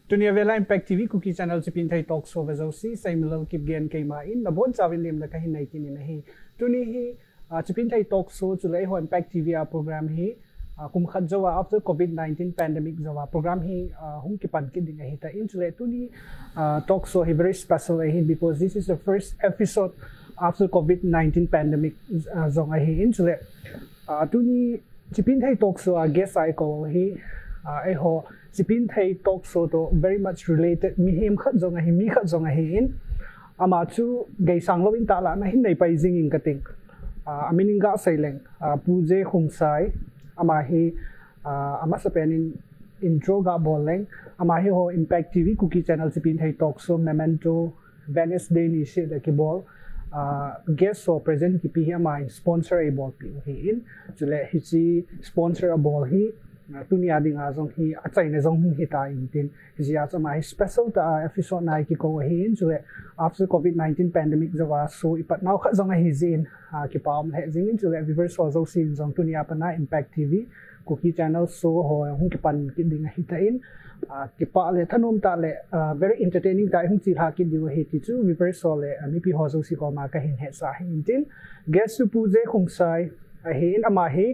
Dunia Vela Impact TV Cookie Channel Chipin Thai Talk Show Vazosi Saimulal Kip Gen Kaima in the Bon Savin Lim the Kahin Naikin in Hi Tuni Hi Chipin Thai Talk Show Chulai Ho Impact TV program Hi Kum Khat Jawa after COVID-19 pandemic Jawa program Hi Hum Kipan Kiding Hi Ta in Chulai Tuni Talk Show Hi very special Hi because this is the first episode after COVID-19 pandemic Zong Hi in Chulai Tuni Chipin Thai Talk Show guest I call Hi Ho Chipin Thai Talk Show to very much related mi him khat zong hi mi khat zong hi in ama chu gai sang lo in ta la na hin nei pai jing in kating amining ga saileng puje khungsai ama hi ama sapenin intro ga boleng ama hi ho Impact TV Cookie Channel Chipin Thai Talk Show memento Wednesday ni she the kibol guest so present ki pi ama sponsor a ball pi hi in chule hi chi sponsor a ball hi Tunia ding azong hi achai ne zong hi ta in zia cha mai special ta episode nai ki ko hi in so after COVID-19 pandemic zawa so ipat now kha zong hi zin ki pam he zing in so reverse so sin zong tunia pa na Impact TV Cookie Channel so ho hung ki pan ki ding hi ta in ki pa le thanom ta le very entertaining ta hung chi ha ki diu hi ti chu reverse so le mi pi ho so si ko ma ka hin he sa hin tin guest su pu je khong sai hi in ama hi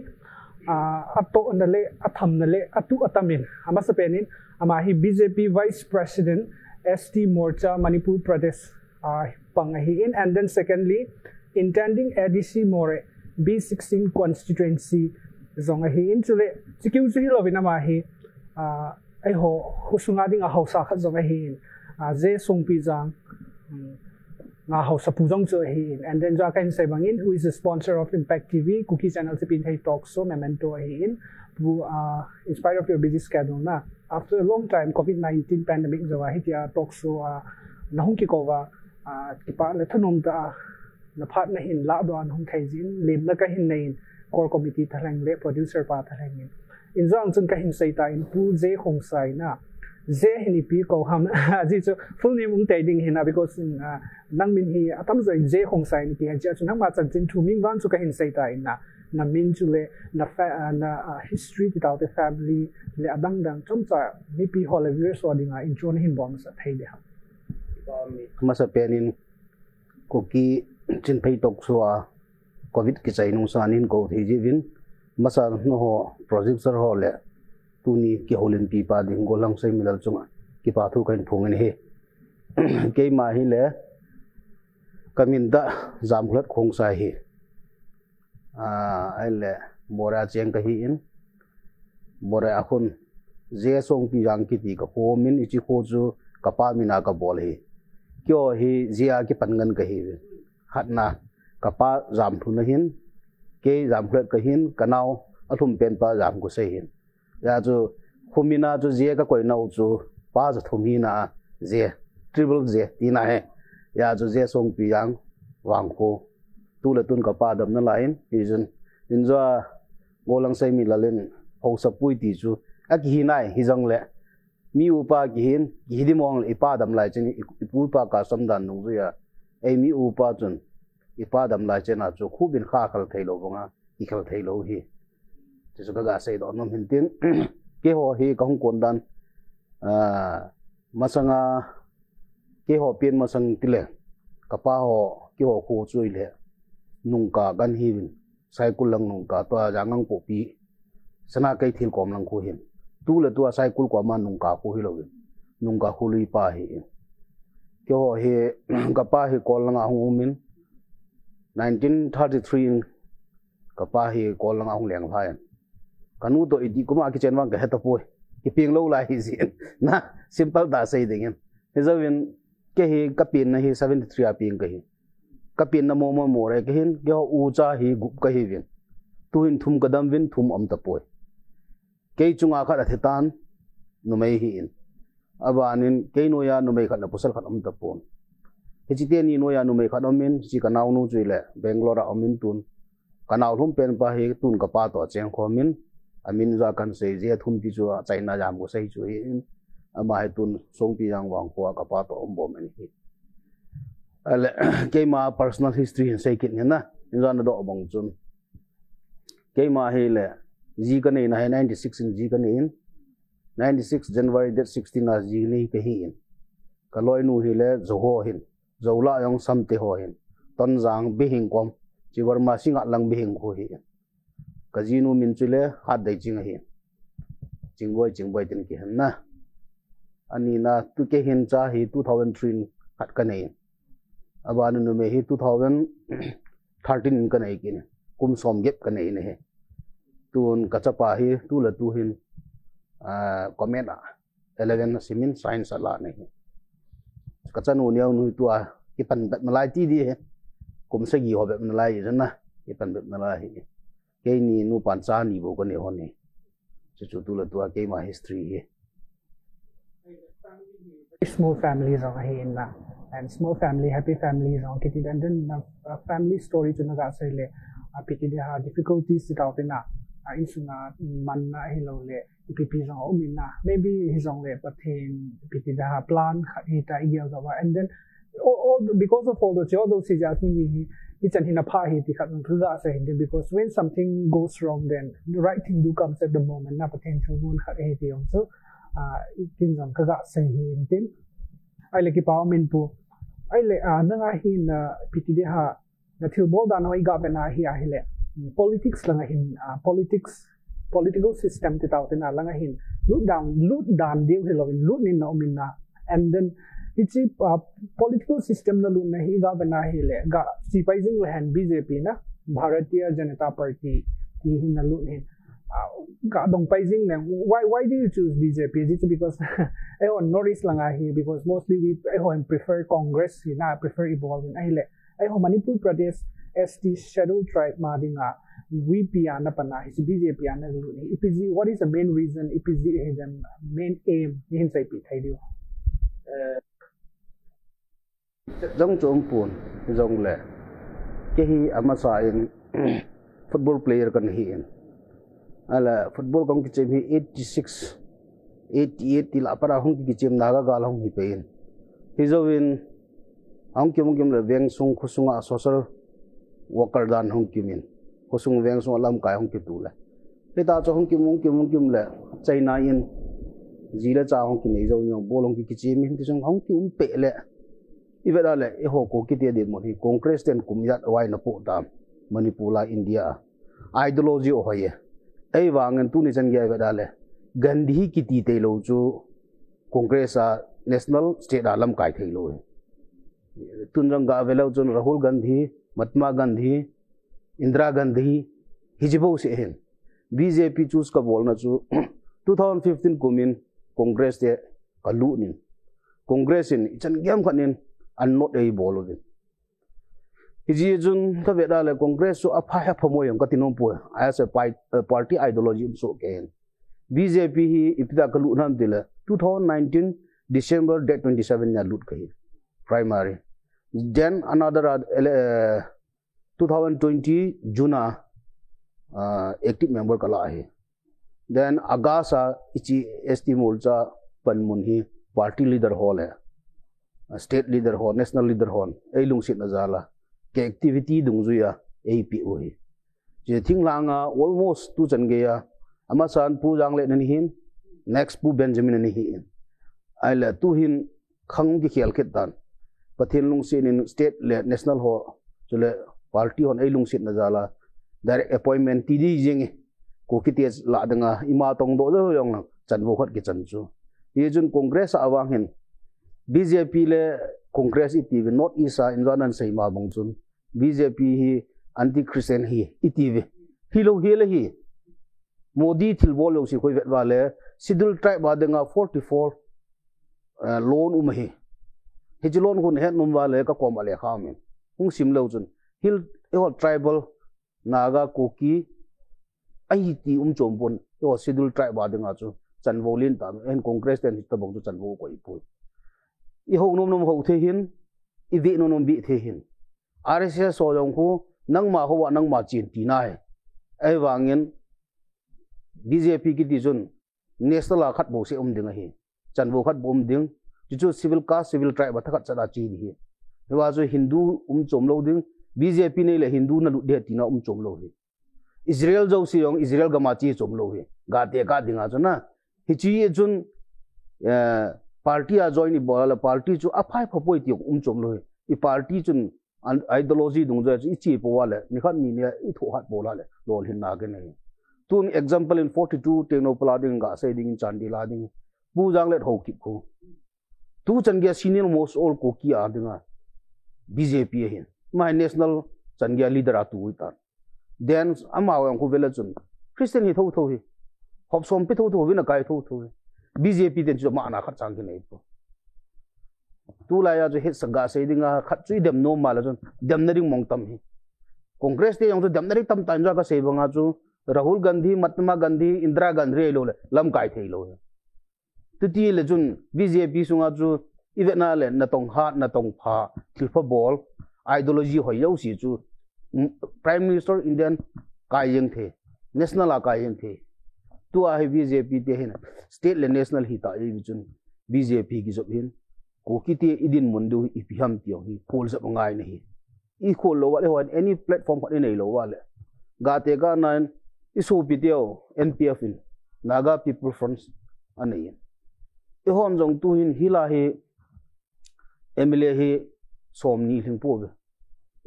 ato nale atham nale atu atamin ama sapenin ama hi BJP Vice President ST Morcha Manipur Pradesh pangahi in and then secondly intending ADC More B16 constituency zongahi in chule chikiu chi lovina ma hi ai ho husunga ding a hausa khat zongahi in je songpi jang nga house puzong cho hi and then ja kan sai bangin who is the sponsor of Impact TV Cookie Channel Chipin Thai Talk Show memento hi in in spite of your busy schedule na after a long time COVID-19 pandemic jawa hi tia talk show na hung ki ko wa ki pa le thanom ta na phat na hin la do an hung thai jin lim na ka hin nei core committee thalang le producer pa thalang in zang chung ka hin sai ta in pu je khong sai na je hini pi ko ham ji chu full name ung tai ding hina because nang min hi atam zai je khong sai ni pi ha chu nang ma chan chin thu ming wan chu ka hin sai ta in na min chu le na history ti tau te family le adang dang chom cha mi pi hol viewers so dinga in chon hin bom sa thai de ha ma sa penin Cookie Chin Thai Talk Show covid ki chai nung san in ko thi ji win masa no ho project ho le tuni ki holin pi pa ding golang sai milal chunga ki pa thu kan phung ni he ke ma hi le kamin da jam hlat khong sai hi ai le bora cheng ka hi in bora akhun je song pi jang ki ti ka ho min ichi kho chu ka pa mina ka bol hi kyo hi zia ki pangan ka hi hatna ka pa jam thu na hin ke jam hlat ka hin kanau athum pen pa jam ko sai hin ya chu khumina chu je ka koi nau chu pa za thumi na je triple je tina he ya chu je song pi yang wang ko tu le tun ka pa dam na lain izun inja golang sai mi lalen ho sa pui ti chu a ki nai hi jong le mi upa ki hin ki di mong ipa dam lai chen ipu pa ka sam dan nung ya ei mi upa chun ipa dam lai chen a chu khubin kha khal thailo bonga i khal thailo hi chu ka ga sei do nom hin tin ke ho hi kong kon dan masanga ke ho pin masang tile kapa ho ke ho khu chui le nungka gan hi win cycle lang nungka to jangang po pi sana kai thil kom lang khu hin tu le tu cycle ko ma nungka khu hi lo win nungka khu lui pa hi ke ho hi kapa hi kol lang hu min 1933 kapa hi kol lang hu leng phai kanu to idi kuma ki chenwang ka heta poi ki ping lo lai hi zin na simple da sei ding he zawin ke hi kapin na hi 73 a ping ka hi kapin na mo re ke hin ke ho u cha hi gup ka hi win tu hin thum kadam win thum am ta poi ke chunga kha ra thetan nu mai hi in abanin ke no ya nu mai kha na pusal khat am ta pon he chi te ni no ya nu mai khat amin chi ka naw nu chui le Bangalore amin tun kanaw thum pen pa hi tun ka pa to cheng kho min amin za kan sei je thum ti chu China jam ko sei chu in ama hai tun song pi yang wang ko ka pa to om bom ni ale ke ma personal history in sei kit na in za na do bong chun ke ma he le ji ka nei na 96 in ji ka nei in 96 January date 16 as ji ni ke hi in kaloi nu hi le zoho hin zola yong samte ho hin ton jang bi hing kom chiwar ma singa lang bi hing ho hi kazinu min chule hat dai ching hi chingboy tin ki han na ani na tu ke hin cha hi 2003 hat ka nei abanu nu me hi 2013 ka nei ki ne kum som gep ka nei ne he tun ka chapa hi tu la tu hin comment 11 simin science ala ne ka chanu niaw nu tu a ki pan bet malai ti di he kum sa gi ho bet malai na ki pan bet malai hi ke ni nu pan cha ni bo ko ne ho ne chu tu la tu a ke ma history he small families are here na and small family happy families are kitty and then family story to naga sai le piti de ha difficulties sit out na insuna man na hello le pp zong na maybe his on le but him piti da plan he ta igel ga and then all because of all those things ni it's an hina pa he ti khat nu ga sai because when something goes wrong then the right thing do comes at the moment na potential one khat he ti so tin jang ka ga sai hin tin ai le ki pa min pu ai le na nga hin piti de ha na thil bol da no i ga na hi a hi le politics langa hin political system ti taw tin langa hin loot down deal hi lovin loot nin no min na and then it's political system na lu na hi ga na hi le ga si paising le han BJP na Bharatiya Janata Party hi hin na lu hin ga dong paising na why do you choose BJP is it because I on Norris langa hi because mostly we I prefer Congress na prefer evolve in ai le I Manipur Pradesh ST scheduled tribe madinga VP ana pana is BJP ana lu ni IPZ what is the main reason IPZ is the main aim in sai pi thai dio jong chom pun jong le ke hi ama sa in football player kan hi in ala football kong ki chem hi 86 88 til apara hong ki chem naga gal hong hi pe in hi zo in hong kim le veng sung khusunga social worker dan hong kimin khusung veng sung alam kai hong ki tu la le ta cho hong kim le china in ji la cha hong ki nei zo yong bolong ki chem hin ki sung hong ki pe le ivela le e ho ko ki te de mo hi congress ten kum yat wai na po ta manipur la india ideology o hoye ai wangen tu ni chan ge ivela le gandhi ki ti te lo chu congress a national state alam kai thei lo tun rang ga velo chun rahul gandhi Mahatma Gandhi Indira Gandhi hijibo se hen BJP choose ka bolna chu 2015 kumin congress te kalu nin congress in chan gem khanin an not ei bolovin hiji jun ka veda le congress so apha ha phamoyam ka tinom pu as a party ideology so ken BJP hi ipida kalu nam dile 2019 December date 27 ya lut kai primary then another 2020 June active member kala hai then agasa ichi ST morcha panmun hi party leader hall hai state leader hall national leader hall ei lungsit na zala ke activity dungzuya APO hi je thinglanga almost tu chan ge ya ama san pu jang le ni hin next pu Benjamin ni hi ai la tu hin khang gi khel khet dan pathin lungsin in state le national ho chule party hon ei lungsit na zala direct appointment ti di jing ko kiti la danga ima tong do jo yong chan bo khat ki chan chu ye jun congress awang hin BJP le congress iti not isa injanan sei ma bong chun BJP hi anti christian hi iti hi lo hi le hi modi thil bol lo si khoi vet wa le scheduled tribe ba danga 44 loan hi hijlon hun het num wa le ka kom ale khamin hung sim lo chun hill tribal naga koki ai ti chom pon scheduled tribe ba danga chu chanwo lin ta en congress ten ta bong chu chanwo ko ipui I ho nom ho the hin I vi nom bi the hin RSS so jong khu nang ma ho wa nang ma chin ti na hai ai wangin BJP ki ti jun national khat bo se ding hi chanwo khat bom ding chu civil caste civil tribe ta khat chada chi hi wa jo hindu chom lo ding BJP nei le hindu na lu de ti na chom lo hi Israel jo si yong Israel ga ma chi chom lo hi ga te ka dinga chona hi chi jun party a join ni bola party chu aphai phapoi ti chom lo I party chun ideology dung ja chi chi po wala ni khat ni ne I tho hat bola le lol hin na ge nei tun example in 42 technopala ding ga sai ding chandila ding bu jang let ho ki ko tu changya senior most all ko ki a dinga BJP hin my national changya leader atu ita then amaw ko vela chun Christian hi tho hi hop som pi tho wina kai tho BJP den chu ma na khat chang ki nei po tu la ya ju hit sanga sai dinga khat chui dem no ma la chun dem na ring mong tam hi congress te yong chu dem na ring tam tan ja ka sei banga chu Rahul Gandhi Mahatma Gandhi Indira Gandhi lo le lam kai thei lo tu ti le chun BJP sunga chu ivena le na tong hat na tong pha thilpha ball ideology hoi yo si chu prime minister Indian kai yeng the national kai yeng the tu a BJP te hin state le national hi ta e chun BJP ki job hin ko ki te idin mundu ipiham ti hi khol sa ngai nei I khol lo wa le any platform phat nei lo wa le ga te ga nan isu video NPF in Naga People Front anai I hom jong tu hin hila he MLA he somni hling po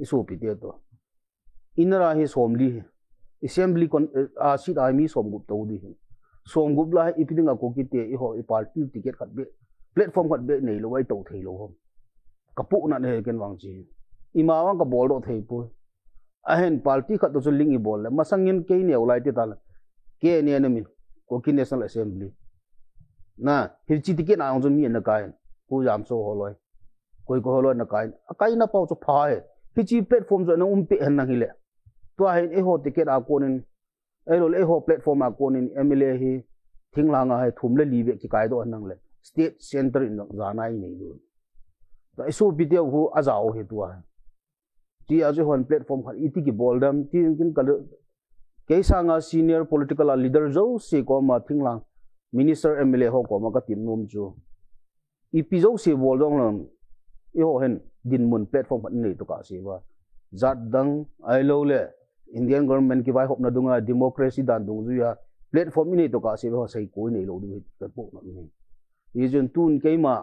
isu video to inara he somli assembly kon a sit ai mi som gup to di som gup la ipidinga ko ki te I ho I party ticket khat be platform khat be nei lo wai to thei lo hom kapu na ne ken wang chi ima wang ka bol do thei po ahen party khat to ling I bol le masangin ke ne ulai te tal ke ne ne min ko ki national assembly na hi chi ticket na ong mi na kai ku jam so holoi koi ko holoi na kai na pau cho pha he hi chi platform jo na pe han na hi le to ahen e ho ticket a konin e lo le ho platform a konin MLA hi thinglanga hai thum le li ve ki kai do nang le state center in zanai nei do ta isu video hu azao he tu a ti a jo hon platform khan iti ki boldam ti kin kal ke sanga senior political leader jo se ko ma thinglang minister MLA ho ko ma ka tin nom chu ipi jo se bol dong lam I ho hen din mun platform khan nei to ka se wa zat dang ai lo le Indian government ki vai hop na dunga democracy dan dung ju ya platform nei to ka se ho sai ko nei lo du ta po na ni Yun tun kay ma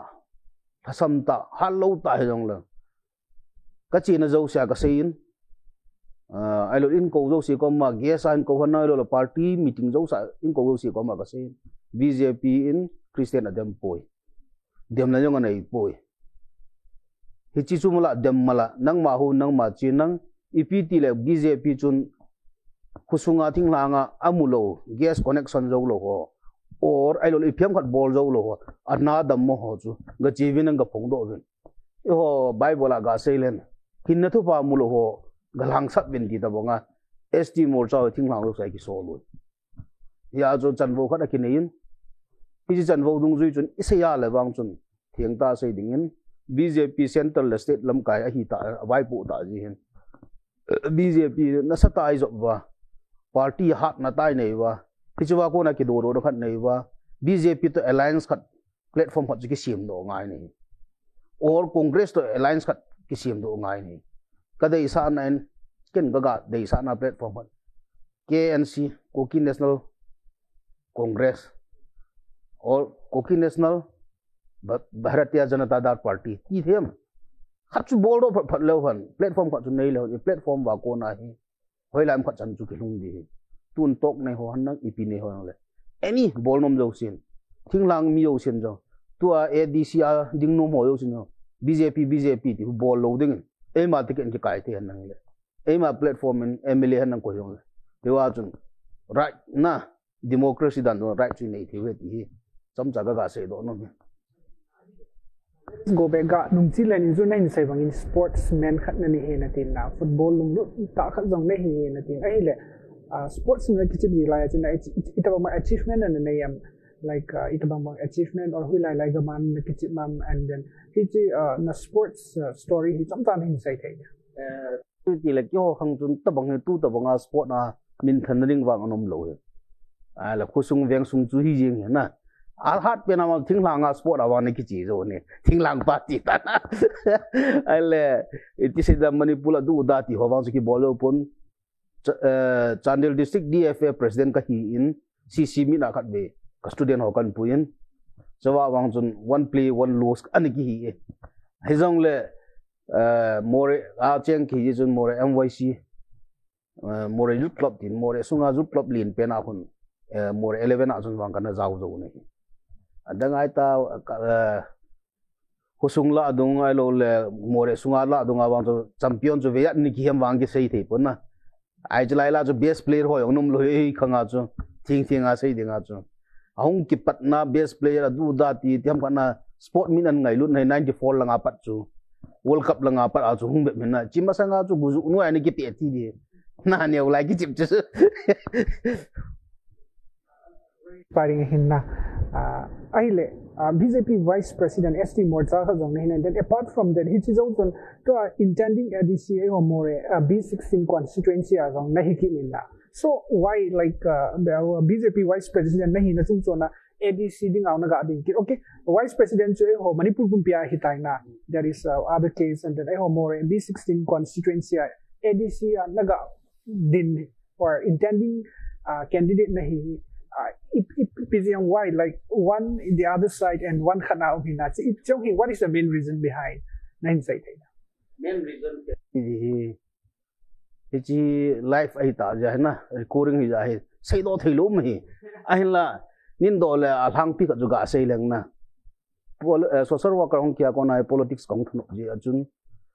thasam ta halo ta hong la kachi na zo sia ka sein ai lo in ko zo si ko ma ges an ko hana lo party meeting zo sa in ko zo si ko ma ka sein BJP in Christian Adam poi dem na yong anai poi hichi chu mala dem mala nang ma hu nang ma chi nang EPT le BJP chun khusunga thinglanga amulo gas connection zo lo ho or ai lo iphiam khat bol zo lo ho ana dam mo ho chu ga chivin ga phong do vin e ho bible ga seilen kin na thu pa mu lo ho galang sat bin ti da bonga ST mor chaw thinglang lo sai ki so lo ya zo chanwo khat ki nein hi chanwo dung zui chun isaya le wang chun thiang ta sei dingin BJP central state lam kai a hi ta vai pu ta ji hin BJP na sata ai zo wa party hat na tai nei wa pichwa ko na ki do ro khat nei wa BJP to alliance khat platform khat ki sim do ngai nei or congress to alliance khat ki sim do ngai nei kadai sa nan ken ga dei sa na platform khat KNC Koki National Congress or Koki National Bharatiya Janata Dal Party ki them khat chu bol do phat lo han platform khat chu nei lo platform wa ko na hi hoi lam khat chan chu ki lung di tun tok nei ho han nang ipi nei ho le any bol nom jo sin thinglang mi yo sin jo tua ADC a ding nom ho yo sin BJP ti bol lo ding e ma ti ken ki kai the han nang le e ma platform in MLA han nang ko yo le te wa chun right na democracy dan do right chu nei the we ti cham cha ga se do no go back ga nung chi len zu nai sai bang in sportsman khat na ni he na tin na football lung lu ta khat jong ne he na tin ai le sportsman ki chi la ya chin ita bang achievement na nei am like ita bang achievement or hui lai ga man ki chi mam and then ki chi na sports story hi cham tan hin sai thai tu ti le kyo khang chun ta bang tu ta bang sport na min than ring wang anom lo he la khusung veng sung chu hi jing na al hat pe na ma thinglang sport awan ki chi zo ne thinglang party ta na ale iti se da manipula du da ti ho wang ki bolo pon Chandel district DFA president ka hi in CC mi na khat be ka student ho kan puin chawa wang chun one play one lose ani ki hi hezong le more a cheng ki ji chun more MYC more youth club tin more sunga youth club lin pen a hun more 11 a chun wang kan jaw zo nei adang ai ta husung la dung ai lo le more sunga la dung awang cho champion cho ve ni ki hem wang ki sei thei pon na ai chlai la cho best player ho yong nom lo hi khanga cho thing a sei dinga cho ahung ki patna best player du da ti tiam kana sport min an ngai lut nei 94 langa pat chu world cup langa pat a chu hung be na chima sanga chu guzu nu ai ni ki pe ti di na ne lai ki chip chu paring hinna aile BJP Vice President ST Morcha ha jong hin, and then apart from that he is also to intending ADCA or more B16 constituency as on nahi ki minna. So why like BJP Vice President nahi na chung chona ADC ding auna ga ding ki okay Vice President cho ho Manipur pum pia hitai na there is other case, and then ho more B16 constituency ADC naga din or intending candidate nahi. It is why like one in the other side and one khana of hina. What is the main reason behind nine side? Main reason is life ai ta ja na recording hi ja he sei do thei lo me ai la nin do le alang pi ka juga sei leng na social worker hong kia ko na politics kong thno ji achun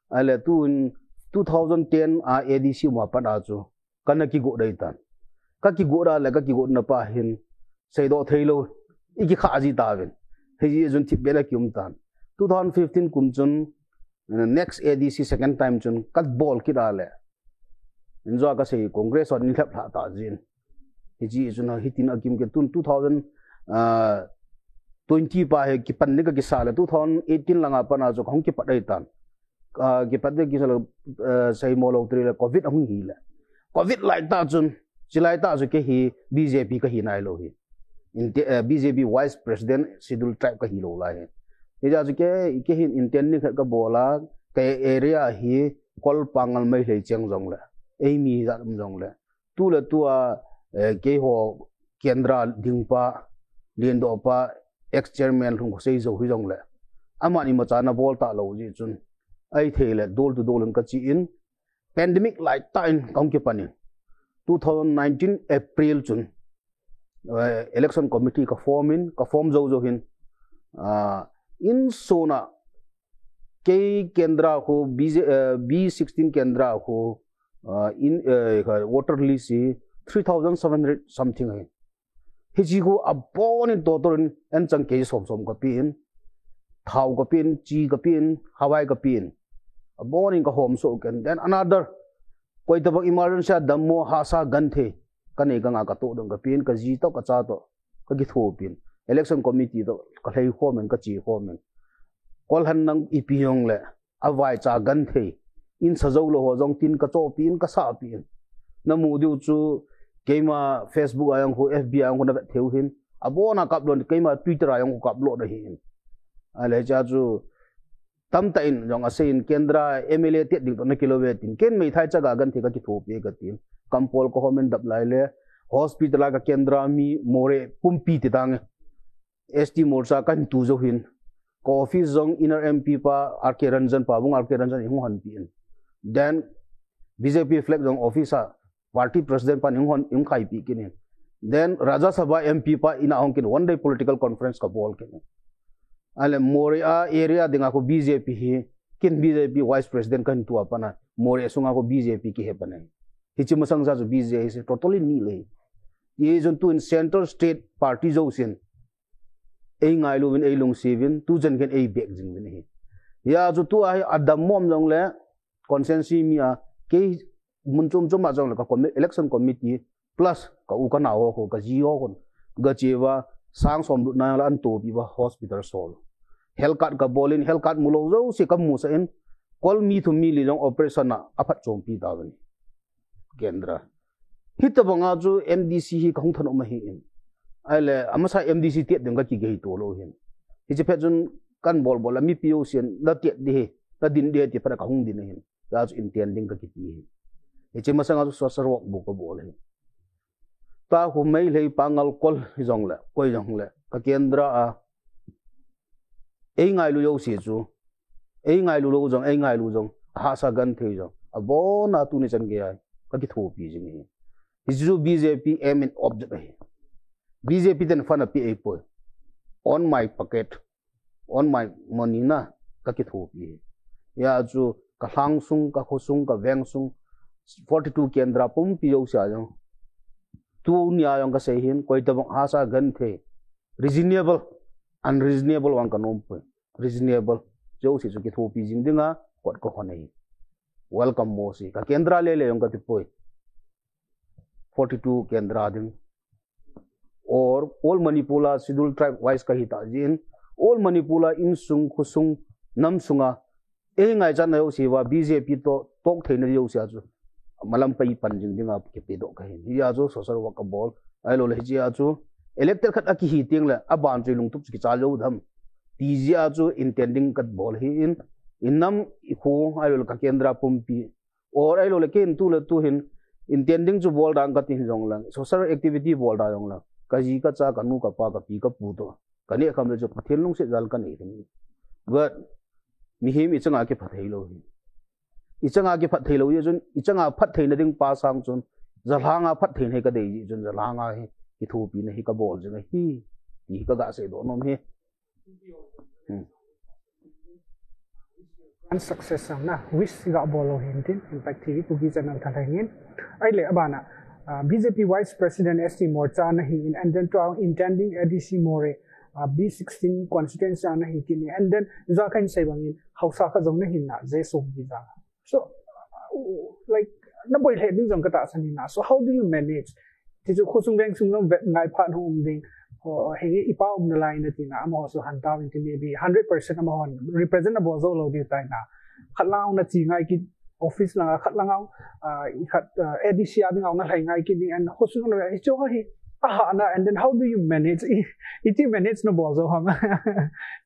ai le tu in 2010 ADC ma pa da chu kana ki go dai tan ka ki go ra le ka ki go na pa hin sei do thei lo iki kha ji ta ben he ji jun thip bela kyum tan 2015 kum chun next ADC second time chun kat ball ki da le enjoy ka sei congress on nilap tha ta jin he ji jun hitin akim ke tun 2020 pa he ki pan ni ka ki sala 2018 langa pa na jo khong ki padai tan ki padde ki sala sei mo lo tri le covid hung hi le covid lai ta chun chilai ta ju ke hi BJP ka hi nai lo hi in BJP Vice President Sidul Tribe ka hi lo la he ja ju ke hin intent ni ka bola ke area hi kol pangal mai hlei cheng jong la mi za jong la tu le tu ke ho kendra dingpa lindo pa ex chairman thung sei zo hi jong la amani ma chana bol ta lo ji chun ai thele dol tu dol ka chi in pandemic like time kong ke pani 2019 April chun election committee ka form zo hin in sona ke kendra ko B16 kendra ko in water list 3700 something hai hiji ko abon in total en chang ke som ka pin thau ka pin chi ka pin hawai ka pin abon in ka home so can then another koi tabak emergency dammo hasa ganthe kane ka nga ka to dong ka pin ka ji to ka cha to ka gi tho pin election committee to ka lei kho men ka chi kho men kol han nang ipiyong le awai cha ganthe in sajau lo ho jong tin ka cho pin ka sa pin namu diu chu keima Facebook ayang ko FB ayang ko na theu hin abona kaplon keima Twitter ayang ko kaplo da hin ale cha chu tamta in jong asein kendra MLA tet ding to na kilometer tin ken mei thai chaga gan the ka ki thope ka tin kampol ko homen dap lai le hospital ka kendra mi more pumpi ti tang ST morcha kan tu zo hin ko office zong inner MP pa RK Ranjan pa bung RK Ranjan hing han pin then BJP flag zong office party president pa hing khai pi kin then Rajya Sabha MP pa ina hong kin one day political conference ka bol kin ale Moria area dinga ko BJP hi kin BJP vice president kan tu apana Moria sunga ko BJP ki he panai hichi masang sa BJP se totally ni le ye jon tu in central state party zo sin ei ngai lu win ei long sevin tu jan gen ei bek jing win hi ya jo tu ai adam mom jong le consensus mi a ke mun chum chum ma jong le ka election committee plus ka u ka na ho ko ka ji ho kon ga chewa sang som du na la an to bi ba hospital sol helkat ka bolin helkat mulo zo se kam mu sa en kol mi thu mi li jong operation na aphat chom pi da bani kendra hitabanga ju MDC hi khong thano ma hi in ale amasa MDC tet deng ka ki ge to lo hin hi che phe jun kan bol mi PO sian la tet de la din de ti para ka hung din hin ya ju intending ka ki hi hi che masanga ju social work bu ko bol hin ta hu mai lei pangal kol jong le koi jong le ka kendra a ei ngai lu yo si chu ei ngai lu lo jong ei ngai lu jong ha sa gan the jong abo na tu ni chan ge ai ka ki thu pi jing hi ju BJP aim in object hi BJP den fana pi ei po on my pocket on my money na ka ki thu pi ya chu ka hlang sung ka khosung ka veng sung 42 kendra pum pi yo sa jong tu nya yong ka sei hin koi ta bang asa gan the reasonable unreasonable wang ka nom pe reasonable jo si chu ki thu pi jing dinga kot ko honei welcome mo si ka kendra le yong ka ti poi 42 kendra ding or all manipula scheduled tribe wise ka hita jin all manipula in sung khusung nam sunga e ngai chan yo si wa BJP to tok thein yo sia chu malam pai pan jing dinga ke pe do ka hi ya chu social work ball ai lo le ji ya chu elected khat aki hi ting la aban chu lung tup ki cha lo dham ti ji ya chu intending kat ball hi in innam khu ai lo ka kendra pumpi or ai lo le ken tu le tu hin intending chu ball dang ka ti jong lang social activity ball da jong lang ka ji ka cha ka nu ka pa ka pi ka pu to ka ne kham le chu pathen lung se jal ka nei thing but mi him I changa ke phathei lo hi I changa ke phathei lo ye jun I changa phat thein ding pa sang chun zalhanga phat thein he ka dei ji jun zalhanga he ki thu pi ne hi ka bol jing hi hi ka ga se do nom he and success na wish ga bolo hintin impact TV pugi channel thalangin ai le abana BJP Vice President ST Morcha na hi and then to intending ADC More B16 constituency na hi kini and then za kan sai bangin hausa ka jong na hin na je som bi za so like na boy he ding jong ka ta sani na so how do you manage ti ju khosung beng sung ngai phan hum ding he ipa na line na tina amo so han ta in maybe 100% amo representable zo lo di tai na khatlaw na chi ngai ki office la khatlangaw khat ADC ading aw na lai ngai ki ni and khosung na hi cho hi na and then how do you manage it manage no ball zo hang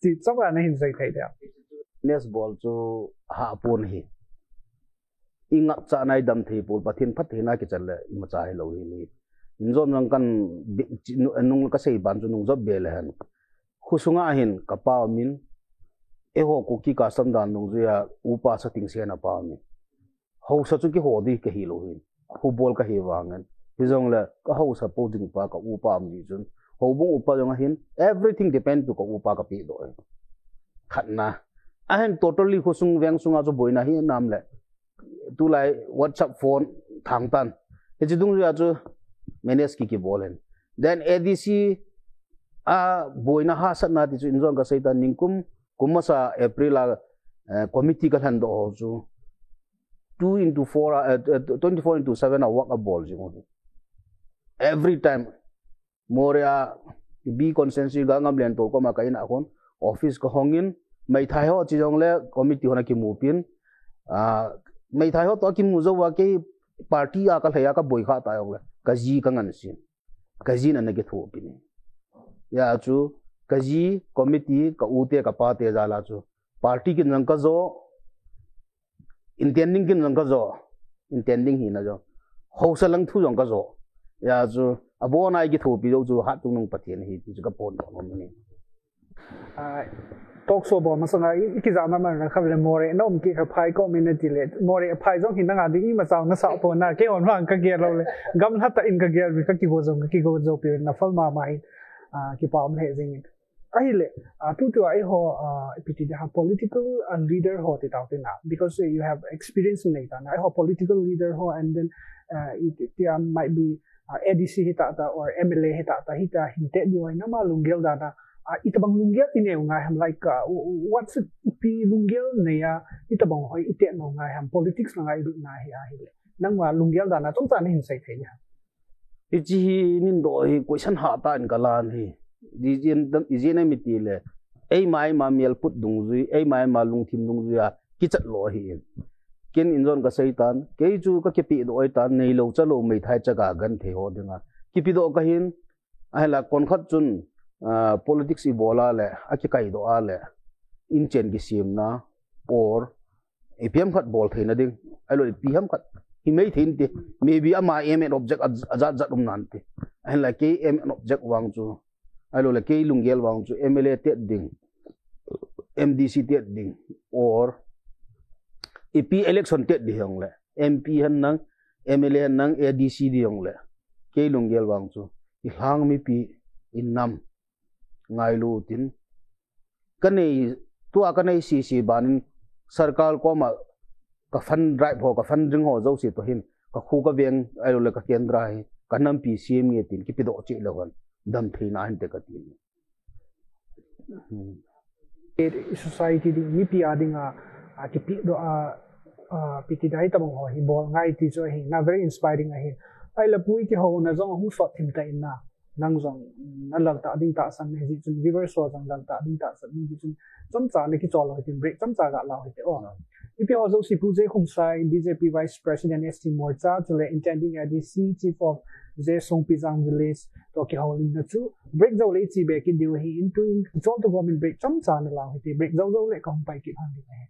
chi chawra na hin sai thai da nes ball chu ha pon hi inga cha nai dam thei pol pathin phat thena ki chal ma cha hi lo hi ni inzom nang kan nung ka sei ban chu nung job bel han khusunga hin ka pa min e ho ku ki ka sam dan nung ya upa sa ting se na pa mi ho sa chu ki ho di ke hi lo hi hu bol ka hi wangan bizong la ka ho sa po ding pa ka upa mi chun ho bung upa jong hin everything depend to ka upa ka pi do khatna ahen totally khusung weng sunga chu boina hi nam le tu lai WhatsApp phone thang tan he chi dung ya chu manage ki bolen then ADC boina ha sat na ti chu injong ka seita ningkum kumasa April committee ka han do chu 24/7 a work a ball jing every time moria bi consensus ga ngam len to ko ma kain akon office ko hongin mai thai ho chi jong le committee hona ki mu pin mai thai ho to ki mu zo wa ke party a ka thaya ka boi kha ta yong le ka ji ka ngan sin ka ji na ke thu pin ya chu ka ji committee ka ute ka pa te za la chu party ki nang ka zo intending ki nang ka zo intending hi na jo ho sa lang thu jong ka zo ya chu abona gi thu pi jo chu hat tung nung pathian hi ti ka pon no ni talk so bo masanga ikizama ma na khavle more nom ki ka phai community le more phai jong hin nga di ma chaw na sa to na ke on hang ka ge lo le gam hat ta in ka ge ka ki go zo pi na fal ma mai ki pa om he jing ai le tu ai ho pt ha political leader ho ti taw na because you have experience in it and I ho political leader ho and then it might be ADC hita ta or MLA hita ta hita hinte di wa na ma lunggel da na itabang lunggel ine ngai ham like what's it pi lunggel ne ya itabang hoi ite no ngai ham politics na ngai na hi le nang wa lunggel da na chong ta ni hin sai the ya ichi nin do hi question ha ta in kalan hi di na miti le ei mai ma miel put dung zui ei mai ma lung thim dung zui ya ki chat lo hi kin injon ka seitan ke chu ka ke pi do ai tan nei lo chalo mai thai chaga gan the ho dinga ki pi do ka hin ai la kon khat chun politics I bola le aki kai do a le in chen gi sim na or APM khat bol theina ding ai lo PM khat hi mấy thiên ti maybe ama em an object azat zat nan ti anh là cái em an object wang chu ai lo là cái lunggel wang chu MLA tiết ding MDC tiết ding or EP election tiết đi hong le MP han nang MLA han nang ADC đi hong le cái lunggel wang chu i hang mi pi in nam ngai lu tin cái này tua cái này CC ban sarkar ko ma ka fan drive ho ka fan ring ho zo si to hin ka khu ka veng ai lo ka kendra hi ka nam PCM nge tin ki pido chi lo gan dam theina hin te ka tin society ding mi pi adinga ki pi do piti dai ta ho hi bol ngai ti cho hi na very inspiring hi ai la pui ki ho na zong hu so thim ta in na nang zong na lag ta ding ta sang ne ji chun river so zong lag ta ding ta sa ni ji chun chom cha ne ki chol ho tin break chom cha ga la ho te o ipi also si Pujay Khungsai BJP Vice President ST Morcha chule intending ADC Chief of Je Songpijang Village to ki hawlin na chu break zo le chi be ki diu hi into in chol to government break chom cha na la ho te break zo le ka hum pai ki han di hai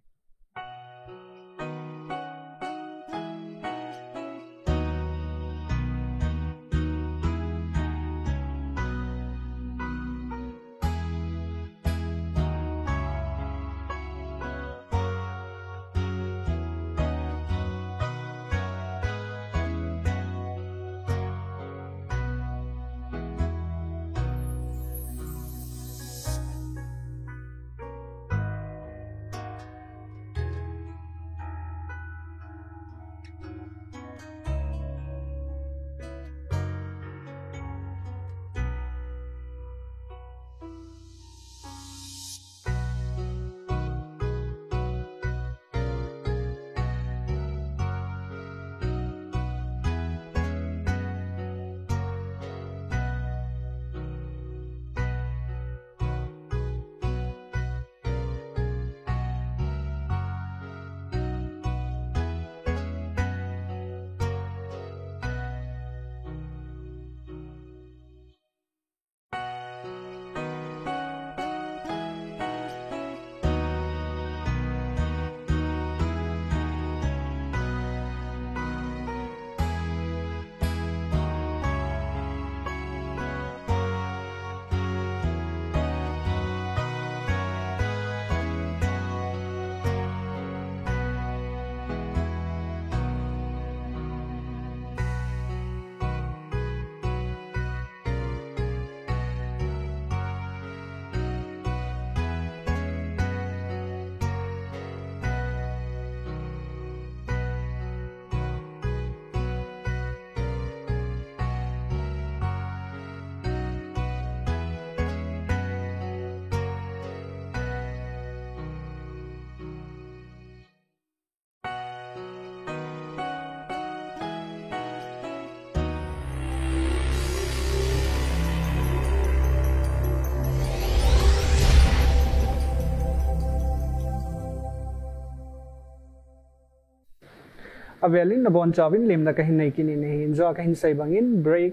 avelin na bon chawin lim na kahin nei kini nei enjoy kahin sai bangin break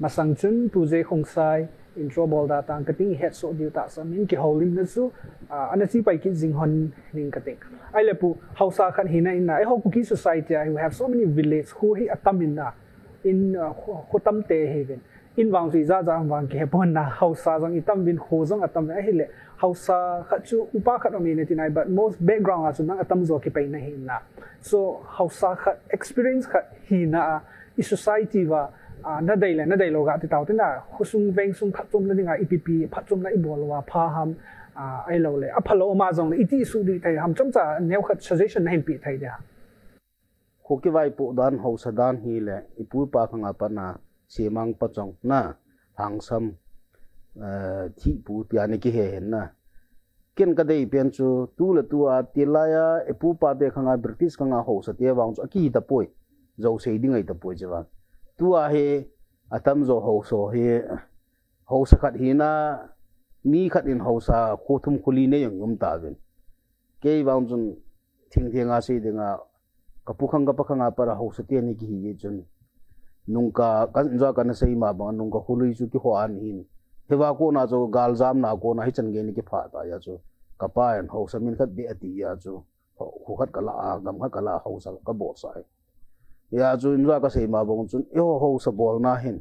masang chun Pujay Khungsai intro bol da tang kating head so diu ta samin ki holim na su anachi pai ki jinghon ning kating ai lepu hausa khan hina in na ai ho kuki society I have so many village who hi atam in na in khotam te heven in wang si za wang ke pon na hausa jang itam bin ho jang atam ai hele hausa khachu upa khat mi ne tinai but most background asu nang atam zo ki pai na hin na so hausa khat experience khat hi na I society wa na dai lo ga ti taw tina khusung veng sung khat tum na dinga IPP phatum na ibol wa pha ham ai lo le a phalo ma jong iti su di thai ham chom cha neu khat suggestion na hin pi thai da khoki vai pu dan hausa dan hi le ipu pa khanga pa na semang pa chong na hangsam thi pu piani ki he hen na ken ka dei pen chu tu la tu a tilaya ipu pa de khanga British khanga hausa te wang chu ki ta poi zo sei dingai ta poi jawa tu a he atam zo hausa he hausa khat hi na mi khat in hausa khothum khuli ne yong ta ven ke wang chun thing a sei dinga kapukhang ka pakhanga para hausa te ni ki hi chun nungka kan ja kan sei ma ba nungka hului chu ki ho an hin hewa ko na jo gal jam na ko na hi chan ge ni ki pha ta ya chu kapa an hausa min khat be ati ya chu hu khat kala gam khat kala hausa ka bo sai ya chu inra ka sei ma bong chun ho sa bol na hin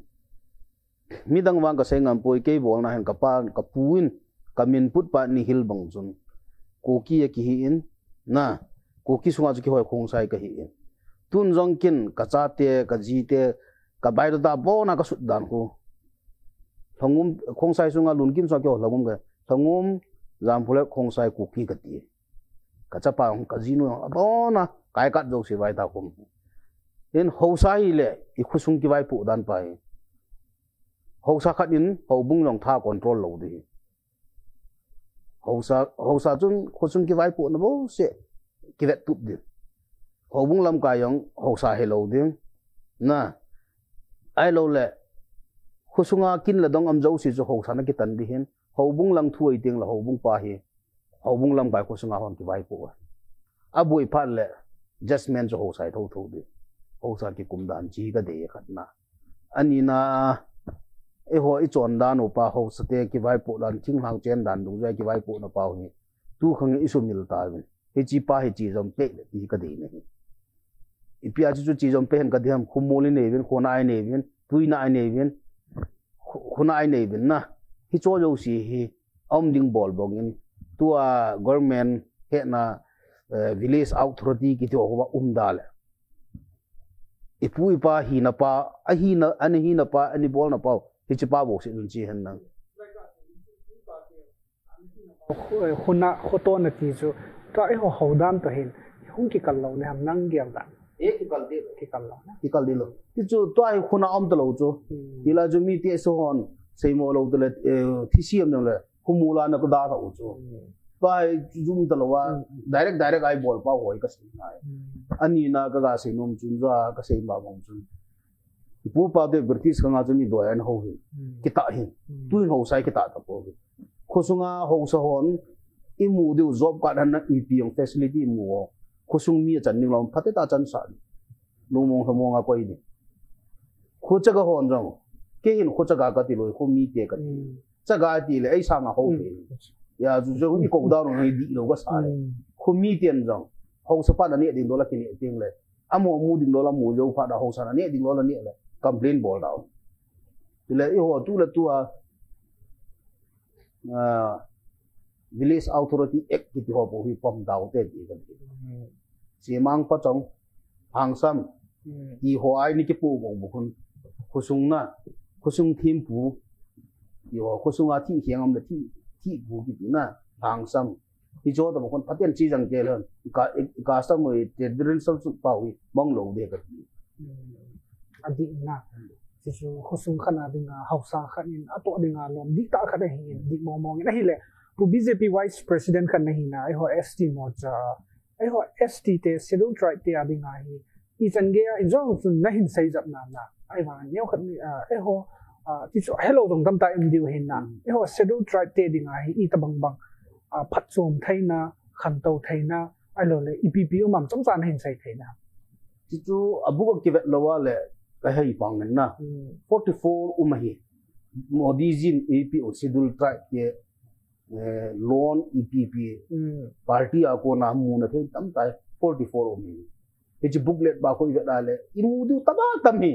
midang wang ka sei ngam poi ke bol na hin ka pa ka puin ka min put pa ni hil bong chun ko ki ki hi in na ko ki sunga chu ki hoi khong sai ka hi in tun jong kin ka cha te ka ji te ka bai da bo na ka sut dan ko thongum khong sai sunga lun kim sa kyo lagum ga thongum jam phule khong sai ku ki ka ti ka cha pa ka ji no bo na kai kat jo si vai ta kum in ho sai le i khusung ki vai pu dan pai ho sa khat in ho bung long tha control lo di ho sa chung khusung ki vai pu na bo se ki vet tup di ho bung lam ka yong ho sa he lo ding na ai lo le khusunga kin la dong am jo si jo ho sa na ki tan di hin ho bung lang thui ting la ho bung pa hi ho bung lam bai khusunga hon ki vai pu a bui phat le justment jo ho sai tho tho di ho sa ki kum dan chi ka de khat na ani na e ho i chon dan upa ho sa te ki vai pu dan thing hang chen dan du ja ki vai pu na pa hi tu khang isu mil ta hi chi pa hi chi jom pe le ti ka de ne ipia chu chi jom pen ka dhiam khumoli nei bin khona ai nei bin tuina ai nei bin khona ai nei bin na hi cho jo si hi om ding bol bong in tua government he na village authority ki to wa dal ipu ipa hi na pa a hi na ani hi na pa ani bol na pa hi chi pa bo si nun chi hen na khuna khoto na ti chu ta e ho dan to hin hung ki kal lo ne ham nang gyang da ki kal di lo ti chu to ai khuna om to lo chu ti la ju mi ti so hon sei mo lo de thi siam no le humula na ko da tho chu pai zum to lo wa direct ai bol pa hoi ka sei nai ani na ka ga sei nom chun ra ka sei ma bong chun pu pa de british ka nga chu mi do an ho hi ki ta hi tu ho sai ki ta ta po hi khosunga ho sa hon imu de job ka dan na ep facility mu khusung mi chan ning lom phate ta chan sa lu mong tho mong a koi ni khu cha ga hon jong ke hin khu cha ga ka ti lo khu mi te ka cha ga ti le ai sa ma ho pe ya ju jo ni ko da no ni di lo ga sa le khu mi tien jong ho sa pa na ni ding do la ki ni ting le amo mu ding do la mu jo pha da ho sa na ni ding do la ni le complain bol da ti le i ho tu la tu a village authority act ki ho bo hi pom daw te ti ga si mang pa chong hang sam ki ho ai ni ki pu bong bu khun khusung thim pu yo khusung a thi hiang am le thi bu ki na hang sam ki jo da bon paten chi jang ke lon ka sam moi te drill sam su pa wi mong lo de ka adi na si su khusung khana dinga hausa khanin ato dinga lom dik ta kha de hin dik mong na hi le pu BJP vice president khan nahi na ai ho ST morcha ai ho ST te schedule tribe te adinga hi i change a injong sun na hin sai jap na ai wa neu khat ni ai ho ti so hello dong tam ta im diu hin na ai ho schedule tribe te dinga hi i tabang bang phat chom thaina khan to thaina ai lo le EPP mam chom chan hin sai thaina ti chu abu ko ki vet lawa le ka hei pang na 44 umahi modi jin AP o schedule tribe ke loan EPP party ako na mu na the tam tai 44 omi hi booklet ba ko i da le imu du taba tam hi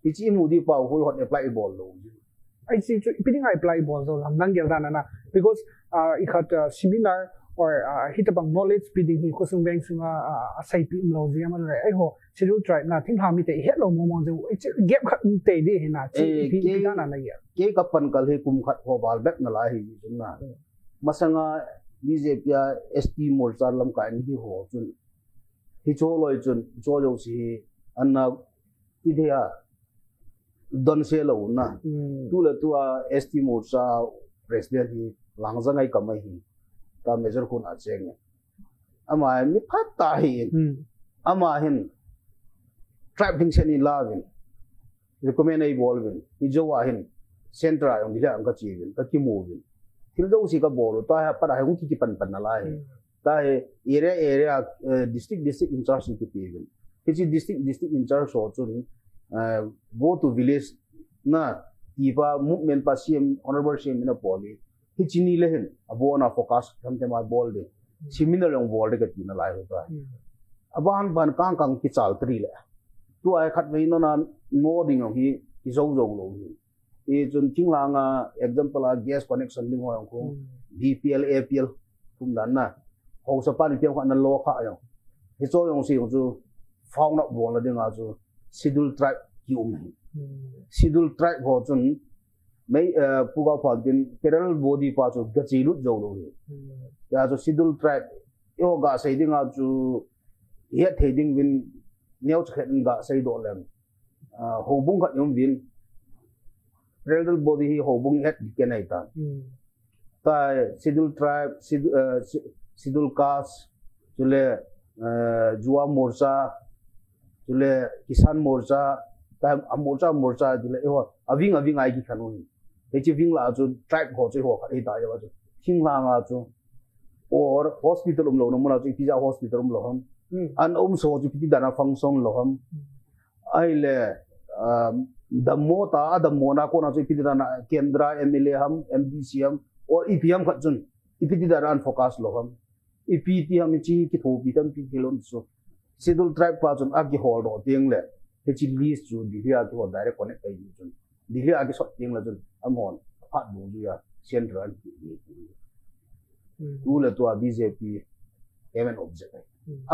hi imu di pa ko hot apply ball lo I see piding apply ball so lam nang gel na because I had similar or hit about knowledge piding hi khosung bank sunga sai pi lo ji am le ai ho schedule try na thing ha mi te het lo mo jo gap khat te de hi na chi pi da na na ya ke ka pan kal he kum khat ho bal back na la hi na masanga BJP ST morcha lam ka ni ho chun hi cho loi chun cho jo si anna ti de ya don se lo na tu la tu ST morcha president hi langjang ai kamai hi ta major kun a cheng ama mi phat ta hi ama hin tribe ding chen in lavin recommend ai bolvin hi jo wa hin centra ong dila ang ka chivin ka ki movin til do si ka bolo ta ha para hung ki pan pan na lai ta area district in charge ki pivin hi district in charge so chun go to village na iba movement pa CM honorable CM na poli hi chini le hen abona focus tham te ma bol de similar long bol de ka tina lai ho ta aban ban kang ki chal tri le tu ai khat ve no na no ding hi zo lo hi e chun thinglanga example a gas connection ding ho ko BPL APL tum dan na ho sa pa ni tiang khan lo kha yo he zo yong si chu phong na bo la ding a chu schedule tribe ki schedule tribe ho chun mấy puga phật din federal body pa chu gachi lut zo lo hi ya chu schedule tribe yo ga sei ding a chu ye the ding win neo khen ga sei do lem ho bung khat yom win federal body hi ho bung het ke nai ta schedule tribe schedule caste chule juwa morcha chule kisan morcha ta morcha dile yo aving ai ki khanu hi he chi ving la chu tribe ho chu ho kha ei ta ya chu thing la nga chu or hospital lo no mona chu pizza hospital lo hom an so chu pi dana function lo hom ai le the mona ko na chu pi dana kendra MLA ham MDC ham or EPM khat chun pi dana an focus lo hom EPT ham chi ki tho pi tam pi kilon so schedule tribe pa chun a ki hol do tiang le he chi list chu dihya ki direct connect ai chun dihya ki sot tiang la chun amon phat bu ya central tu le to BJP even object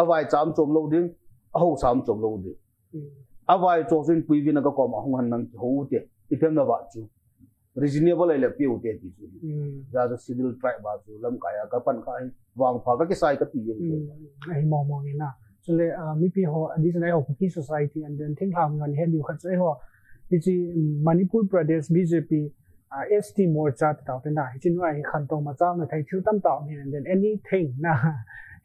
avai cham chom lo ding aho sam chom lo ding avai cho sin pui vin ka kom ahung han nang ho te ipem na ba chu reasonable le pi u te ti chu ja so civil tribe ba chu lam kaya ka pan kai wang pha ka ki sai ka ti ye ai mo ni na so le mi pi ho this na ho ki society and then thing ham ngan hen yu khat sai ho ti Manipur Pradesh BJP ST Morcha ta ta na chin wa hi khan to ma chaw na thai thil tam ta and then anything na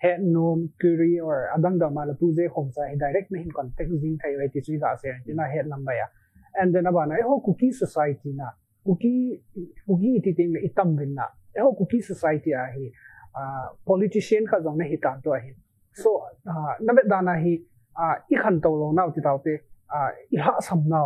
head nom query or adang da mala pu je khom sa direct na hin contact jing thai wai ti chui da se na head number ya and then aba na ho cookie society na cookie ti ting le itam bin na ho cookie society a hi politician kha jong na hi ta to hi so na be da na hi I khan to lo na ti ta te I ha sam na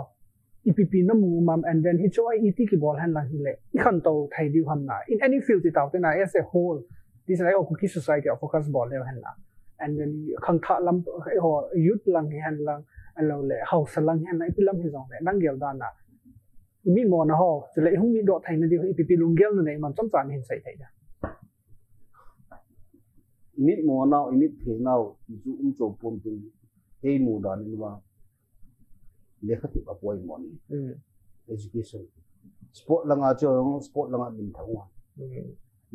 EPP na mu mam and then hi choi ET ki bol han la hi le I khan to thai diu ham na in any field ti ta te na as a whole this is like a cookie society of focus ball le han la and then khang tha lam ho youth lang han lang alo le house lang han na ipilam hi jong le nang gel da na mi mo na ho le hung mi do thai na di EPP lung gel na nei man cham chan hin sai thai da mit mo now mit the now ju cho pom tu hey mu da ni ba le khati pa poi mon education sport langa cho sport langa min thawwa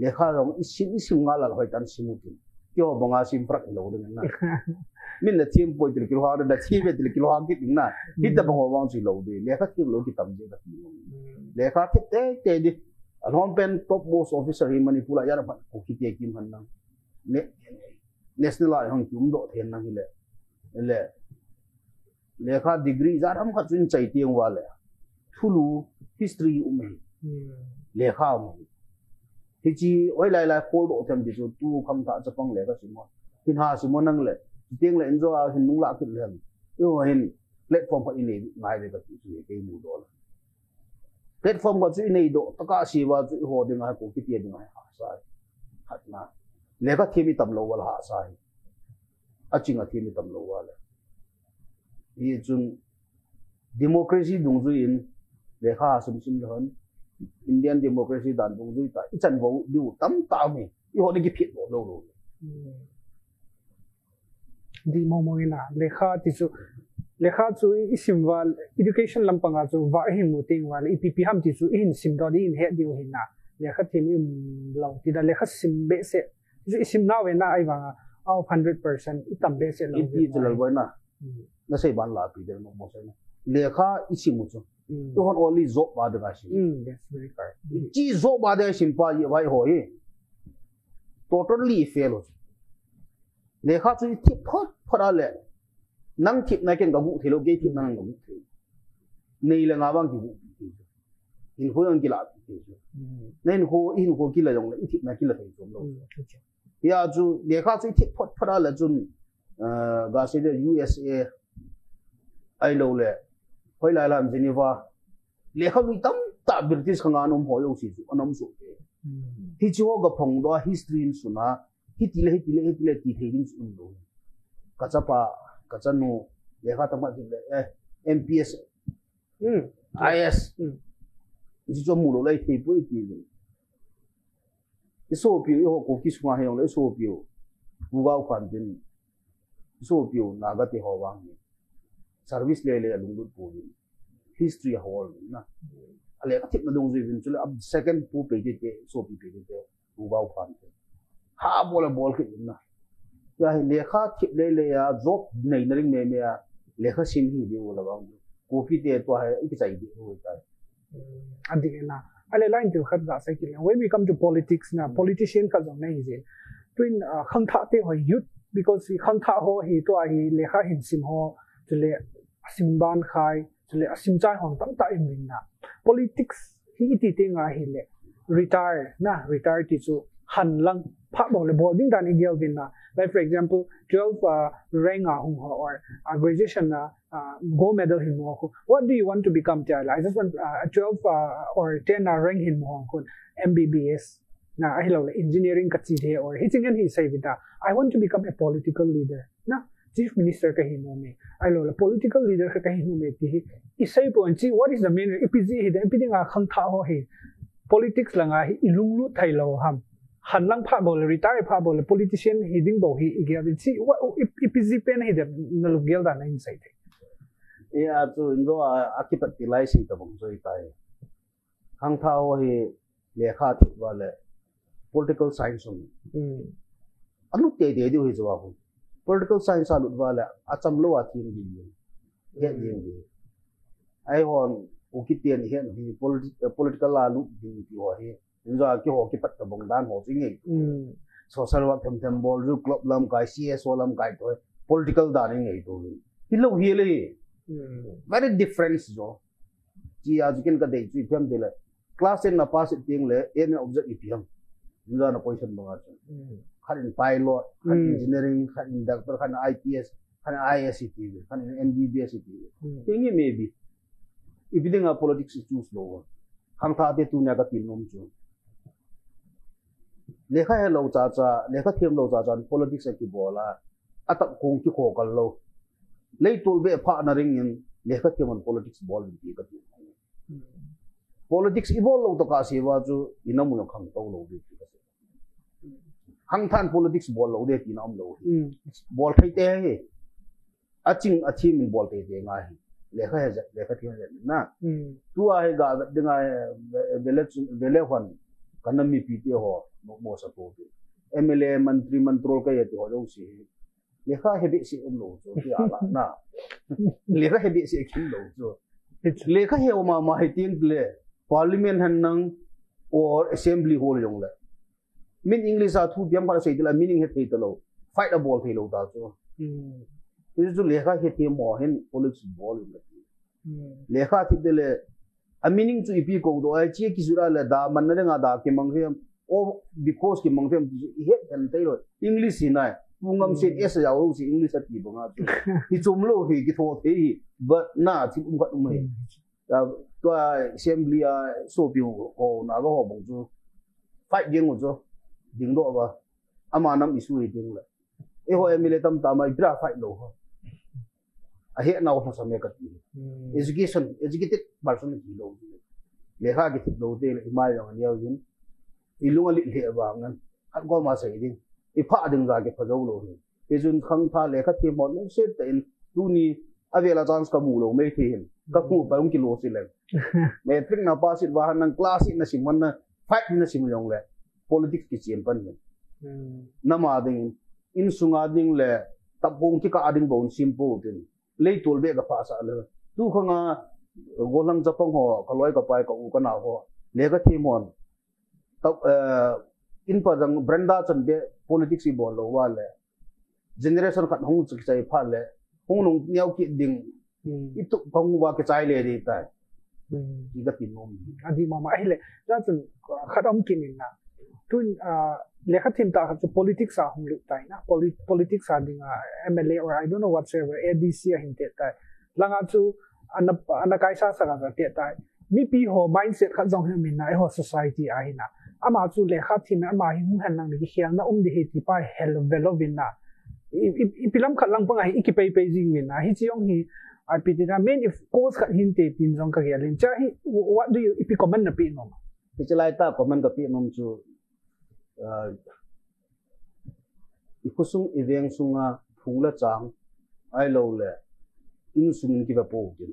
le kha rong isim nga la hoi tan simuti kyo bonga sim prak lo de na min la thim poi til kilo ha da thi be til kilo ha ki ting na hit da bongo wang chi lo de le kha ki lo ki tam de da le kha ki te di alhom pen top boss officer hi Manipur ya ra ko ki te kim han na national ai hong kum do then na hi le kha degree za ram kha chun chai tiang wa le thulu history le kha hi chi oi lai ko do them di chu tu kham tha chapang le ka simo hin ha simo nang le tiang le enjo a hin nung la ki le yo hin platform pa ini ngai le ka chu ke mu do platform ko chu nei do ta ka si wa chu ho ding ha ko ki ti ding ha sa hat na le ka thimi tam lo wal ha sa a chinga thimi tam lo wal ye chun democracy dung zu in le kha sum sim le hon Indian democracy dan dung zu ta I chan vo du tam ta mi I ho ni ki phit lo di mo ina le kha ti chu I sim wal education lampanga chu wa hi mu ting wal EPP ham ti chu in sim do di in he diu hin na le kha thimi lo ti da le kha sim be se ju sim na we na ai wa au 100% itam be se lo ti chu lo na na sei ban la pi de mo mo se le kha isim mu chu to hon only job ba de ga shi that's very correct chi job ba de sim pa ye wai ho ye totally fail ho le kha chu ti phot le nang thip na ken ga bu thilo ge thip nang ga bu nei le nga bang ki bu in ho yang ki la nen ho in ho ki la yong le thip na ki la thai chom lo ya chu le kha chu thip phot le chun ga se de USA ai lo le hoi lai lam Geneva le kha lui tam ta British khanga nom ho yo si anom su hi chu ga phong do history in suna hi ti le ti thei din sun lo kachapa kachanu lekha tamat le MPS IS ji jo mu lo lai thei pui ti le iso pi ho ko ki swa he le so pi bu ga khan tin iso pi na ga te ho wang ni service le le lung lut pu ni history hall na ale ka thip na dong ji vin chule ab second pu pe te so pi pe te bu ga khan te ha bol ki na ya le kha thip le ya job nei na ring me me ya le kha sim hi bi wala bang ko pi te to ha i chai di ho ta adi na ale line til khat da sai ki when we come to politics na politician ka jong nei je twin khang tha te ho youth because we khang tha ho hi to hi le kha hin sim ho chule asim ban khai chule asim chai hong tam ta in na politics hi ti te nga hi le retire ti chu han lang pha bo le boarding dan igel bin na like for example 12 rank hung ho or graduation gold medal hin mo ko what do you want to become tell I just want 12 or 10 rank hin mo ko MBBS na I lo engineering ka chi de or hitting and he say with that I want to become a political leader na chief minister ka hin mo me I lo political leader ka hin mo me ti isai po chi what is the main ipg hi de ipd nga khang tha ho hi politics la nga hi ilunglu thai lo ham han lang pha bol retire pha bol politician hi ding bo hi igya bi chi ipg pen hi de na lu gel da na inside ya tu indo akipat tilai si ta bong soi tai khang tha ho hi le kha thi wa le political science anu te de di hi jawa ho political science alut wa le acham lo a thim bi ye yin bi ai hon ukitian hian hi political la lu bi ho hi inza ki ho ki pat ta bong dan ho singi social work them bol ru club lam kai cs lam kai to political daring ei to hi lo hi le very difference jo ji ajukin ka dei chi pham de le class in na pass ting le en object ipm inza na position ba cha khan pilot khan engineering khan doctor khan IPS khan ISCT khan MBBS tingi maybe ibidinga politics choose lo khang tha de tu na ka tin nom chu lekha he lo cha lekha them lo cha politics ki bola atak kong ki ko kal lo lei tul be pha na ring in lekha them politics bol bi ka ti politics evolve lo to ka si wa chu inamu no khang to lo bi ka se hang than politics bol lo de ti nam lo bol thai te he aching achi min bol te de nga hi lekha he lekha them na tu a he ga de nga vele hwan kanami pite ho mo sa to MLA mantri mantrol ka yeti ho lo si lekha hebi si lo so ti ala na lekha hebi si kin lo so lekha he ma he tin le parliament han nang or assembly hall yong le min english a thu biam ka sei dila meaning he thei to lo fight a ball thei lo ta so this is lekha he ti mo hen politics ball le lekha ti de a meaning to ipi ko do ai chi ki sura la da man na nga da ki mang hem o because ki mang hem he kan tai ro english na mungam se es ya ro si english a ti bonga hi chum lo hi ki tho thei but na ti ka mai da to assembly a so bi ho na go ho bong chu fight jing wo ding do ba ama nam isu hi ding la e ho emile tam ta mai bra fight lo ho a he na ho sa me ka ti educated person ki lo lekha ki thip lo te le mai yong yaw yin ilunga li le ba ngan at go ma sai ding i pha ding za ke phajo lo ni e jun khang tha lekha ti mo no se te in tu ni avela chance ka mu lo me the hin ka ku ba ung ki lo si le me trick na pass it wa han class in na simon na fight na sim yong le politics ki champion ne na ma ding in sunga ding le tapong ki ka ading bon simple tin lei tul be ka pa sa le tu khanga golang japong ho kaloi ka pai ka u ka na ho le ka thimon tab in pa jang branda chan be politics i bol lo wa le generation khat hong chik chai pha le hong nong nyau ki ding itu pang wa ke chai le ri ta ki ga tin nom adi mama ai le ja chun khatam kin na tun le kha thim ta kha politics a hong lu tai na politics a ding MLA or I don't know whatsoever ADC a hin te tai langa chu ana kaisa sa ga te tai mi pi ho mindset kha jong he min na ho society a hi na ama chu le kha thim ama hi hung han nang ni khial na di he ti pa hel velo bin na ipilam khat lang pang hi ikipay pay jing min na hi chiong hi IPT na main if cause khat hin te tin jong ka gelin cha hi what do you ipi comment na pi no Ichalai ta comment ka pi nom chu ikusung eveng sunga phungla chang ai lo le in sung ki ba po kin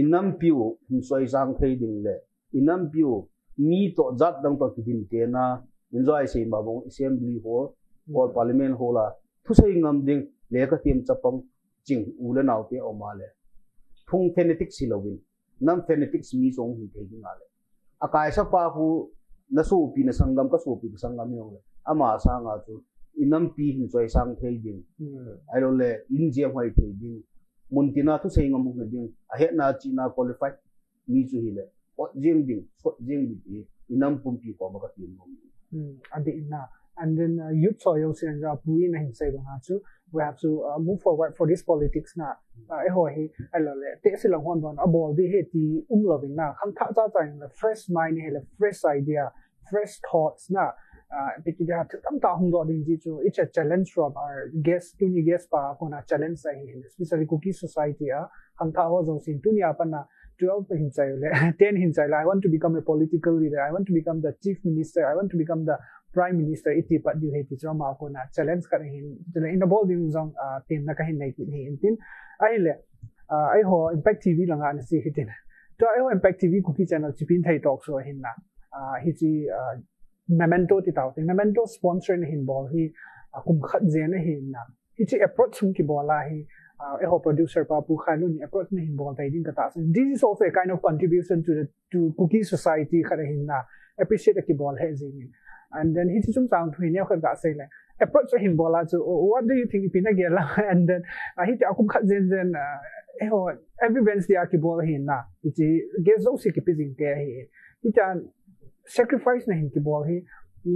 inam piu in soi sang thei ding le inam piu mi to zat dang pa ki din te na enjoy sei ma bong assembly hall or parliament hall a thu sei ngam ding le ka tim chapam ching u le naw te o ma le phung phonetics silowin nam phonetics mi song hi thei ding ale akai sa pa hu na su pi na sangam ka su pi sangam yo le ama sa nga chu inam pi hin choi sang thei ding ai lo le in je hoi thei ding muntina thu sei ngam mu ding a he na chi na qualified mi chu hi le o jing ding so jing di inam pum pi ko ma ka tin mo adi na and then youth soil sin ja pui na hin sai ba chu we have to move forward for this politics na ai ho hi ai lo le te si lang hon don a bol di he ti loving na khang tha cha cha na fresh mind he le fresh idea fresh thoughts na because they have to come down do din ji chu it's a challenge from our guest to ni guest pa ko na challenge sai especially cookie society khang tha ho zo sin tu ni apa na 12 hin chai le 10 hin chai I want to become a political leader I want to become the chief minister I want to become the prime minister iti pat di he ti ma ko na challenge ka hin in the ball ding zong team na ka hin nei ki hin tin ai le ai ho impact tv langa na si hitin to ai ho impact tv cookie channel chipin thai talk so hin na hi chi memento ti tau memento sponsor na hin ball hi kum khat je na hin na hi chi approach sum ki bola hi a ho producer pa pu khanu ni approach na hin bol tai din ka ta this is also a kind of contribution to cookie society khara hin na appreciate ki bol he je ni and then hi chi sum sound hui ne kha ga sai la approach hin bola chu what do you think ipina gela and then hi ti akum khat jen ho every Wednesday ki bol hin na hi chi gezo si ki pizing ke hi ta sacrifice na hin ki bol hi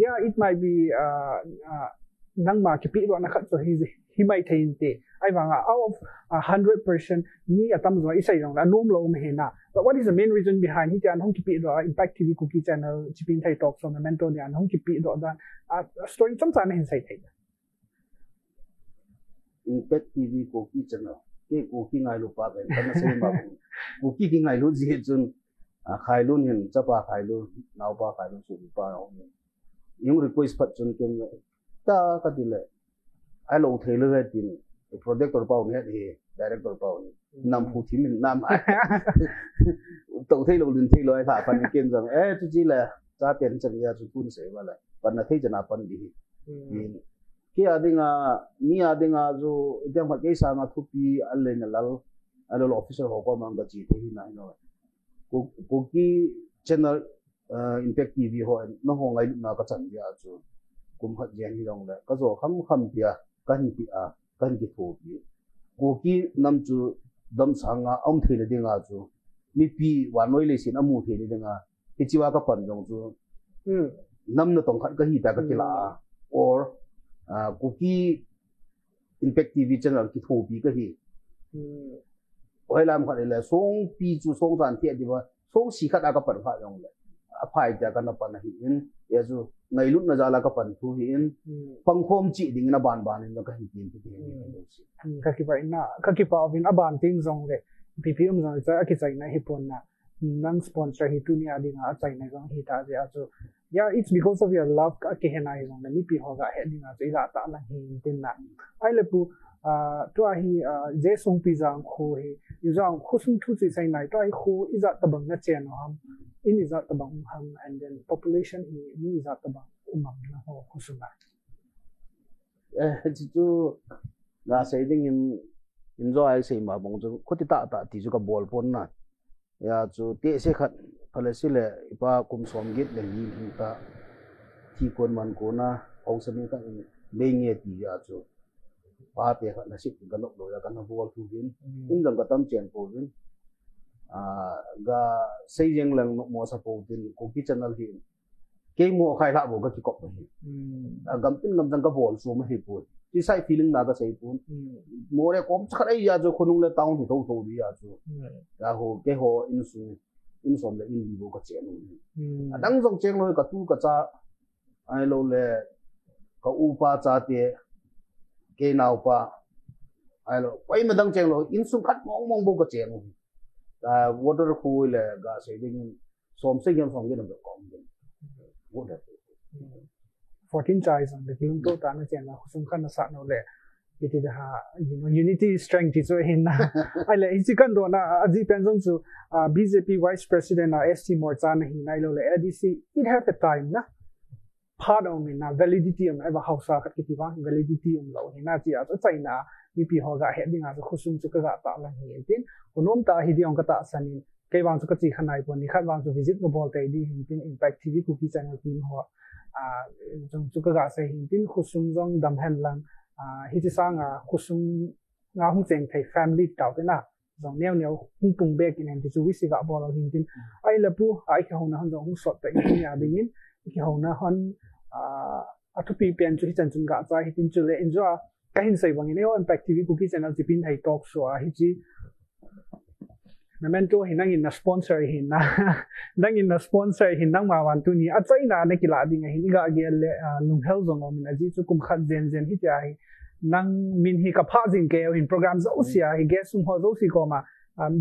yeah it might be nang ma ki pi ro na khat so hi mai thein te ai wanga out of 100% ni atam zo isai rong la nom lo me na but what is the main reason behind hi jan hong ki pi ro impact tv cookie channel chipin thai talk from the mentor ni an hong ki pi ro da story cham sa na hin sai thai impact tv cookie channel ke cookie ngai lu pa ben kana se ma cookie ki ngai lu ji chun khai lu hin chapa khai lu nau pa khai lu su pa yung request pat chun kem ta ka dile ai lo thele he tin projector pau ne he director pau nam phu thim nam to thei lo lin thei lo ai tha pan ken jang chu ji la cha ten chen ya chu kun se wala pan na thei jana pan di ki adinga mi adinga zo idang ma ke sa ma thu pi alle na lal alo officer ho ko mang ga chi thei na no ko ki channel impact tv ho no ho ngai na ka chan ya chu kum khat jen hi long la ka zo kham pia kan pi a kan ki tho pi ko ki nam chu dam sanga om thele dinga chu mi pi wa noi le sin amu thele dinga ki chiwa ka pan jong chu nam na tong khat ka hi ta ka kila or ko ki impact tv channel ki tho pi ka hi oi lam khat le song pi chu song san ti di ba song si khat ka pan kha jong le a phai ta ka na pan hi in ya chu ngai lut na jala ka pan thu hi in pangkhom chi ding na ban in ka hi tin ti ka ki pa ina ka ki pa win aban ting zong le ppm zong cha ki chai na hi pon na nang sponsor hi tu ni adinga a chai na zong hi ta ja chu yeah it's because of your love ka ki hena hi zong na mi pi ho ga he dinga chu ila ta la hi tin na ai le pu to hi je song pi jang kho hi yu jang khu sum thu chi sai nai to ai khu iza ta bang na chen ham in is out about and then population is out about na ho kusuma chu ga sei ding in enjoy sei ma bong chu khoti ta ti chu ka bol pon na ya chu te se khat phale si le ipa kum som git le ni ta thi kon man ko na ong sami ka le nge ti ya chu pa te khat na sik ga nok lo ya kan bol thu bin in jang ka tam chen ko bin ga sei jeng lang mo sa po tin cookie channel hi ke mo khai la bo ga ki kop hi gam tin ngam jang ka bol su ma hi pu ti sai feeling na ga sei pu mo re kom chkhar ai ya jo khunung le taung hi to di ya chu ya ho ke ho in som le in bo ka chen adang jong cheng lo ka tu ka cha ai lo le ka u pa cha te ke nào pa ai lo quay mà đang chèn lo in sung khát mong mong bố cái chèn water pool là ga xây dựng xóm xây dựng phòng cái nào được còn water 14 chai sang de kilung to ta na chen la khusum khan na sa no le iti da unity strength is in na ai le isi kan do na aji penjong chu BJP vice president na ST morcha na hi nai lo le ADC it have a time na part of me na validity am eva hausa khat ki ba validity am lo hi na chi a chai na BP ho ga heading a khusum chu ka ga ta la hi tin onom ta hi diong ka ta sanin kai wang chu ka chi khanai pon ni khat wang chu visit go bol tai di hin tin impact TV cookie channel team ho jong chu ka ga sai hin tin khusum jong dam hen lang hi chi sang khusum nga hung cheng thai family taw te na jong neo neo hung pung bek in ti chu wi si ga bol hin tin ai la pu ai ka hon na han jong sot ta in ya ding in ki hon na hon atupi pen chu hi chan chung ga cha hi tin chu le enjoy ka hin sai bang in impact TV cookie channel chi pin hai talk show hi chi memento hinang in na sponsor hin na dang in na sponsor hin nang ma wan tu ni a chai na ne kila ding hin ga ge le lung hel zong om na ji chu kum khat zen zen hi ja hi nang min hi ka pha jing ke in programs zo sia hi ge sum ho zo si ko ma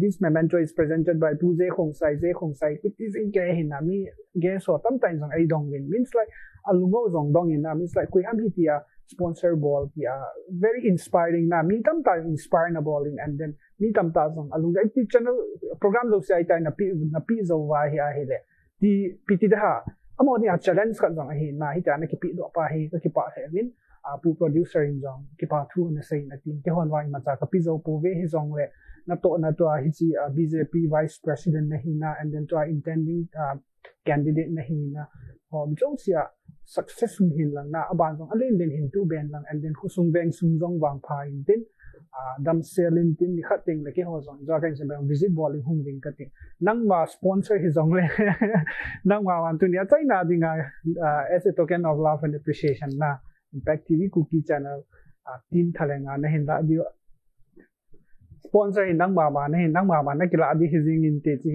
this memento is presented by Puze Khong Sai it is in ge hin na mi ge so tam tai jong ai dong win means like alungo zong dong in na means like kui ham hi tia sponsor ball tia very inspiring na mi tam ta inspire na balling and then mi tam ta zong alung dai ti channel program lo sai ta na pi zo wa hi a hi le ti pt da ha amo ni a challenge kan zong hi na hi ta na ki pi do pa hi ka ki pa he win pu producer in zong ki pa thu na sai na tin ke hon wa ma cha ka pi zo po ve hi zong le na to hi chi BJP vice president na hi na and then to intending candidate na hi na hom jong sia success hin lang na aban jong alin len hin tu ben lang and then khusung beng sung jong wang pha in tin dam selin tin ni khating le ke ho jong ja kan se bang visit bowling hung wing ka tin nang ma sponsor hi jong le nang ma wan tu ni chai na dinga as a token of love and appreciation na impact TV cookie channel tin thalenga na hin da di sponsor nang ma na kila di hizing in te chi